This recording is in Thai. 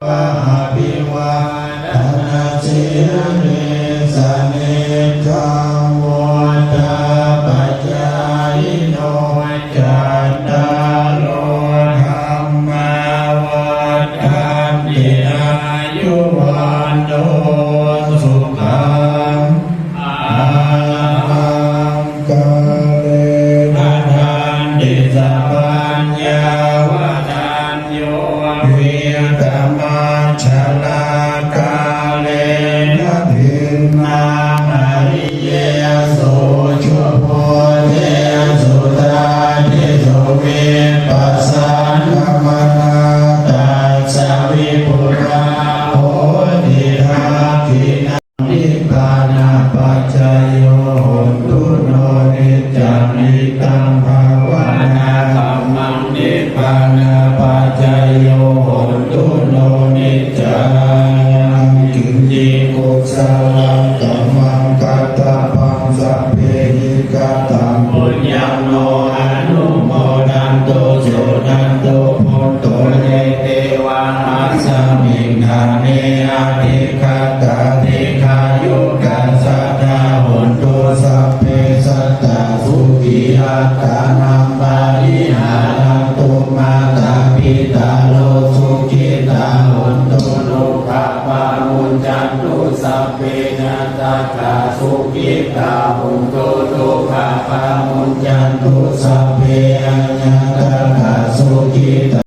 วะอภิวาทนาสิริสเนจังวุฒาปัจจายโนจัตตารโอธรรมวัฏฏันติอายุวันโนสุขังอลังกาเลนะทันติสัพพัญญาวทันโยวิธรรมาชลากาเลนะภินนาอริเยสุชุโพเทสุตาทิโสเวปัสสะนะมนาตัสสะวิปุราโหติทักขินานิพพานาปัจจายโยโหตุโนนิจจานิตังภาวนาธัมมังนิพพานาปัจจายโยโหตุโนนิจจากินจิกุสลังกัมมังกัตตะปังสัพเพหิกัตตังปุญญังโนอนุโมดันตุสุนันตุพุทโธเยเตวะมัสสมิงทานิอาทิคัตตาทิคายุกัสสะทาหุนตุสัพเพสัตตาสุขีอัตตานัมปาริหารันตุมาตาปิตาโลสุขิตาหุนตุโลภะปามุญจันตุสัพเพนัสสะกาสุขิตาหุนตุโลภะปามุญจันตุสัพเพอัญญตกาสุขิตา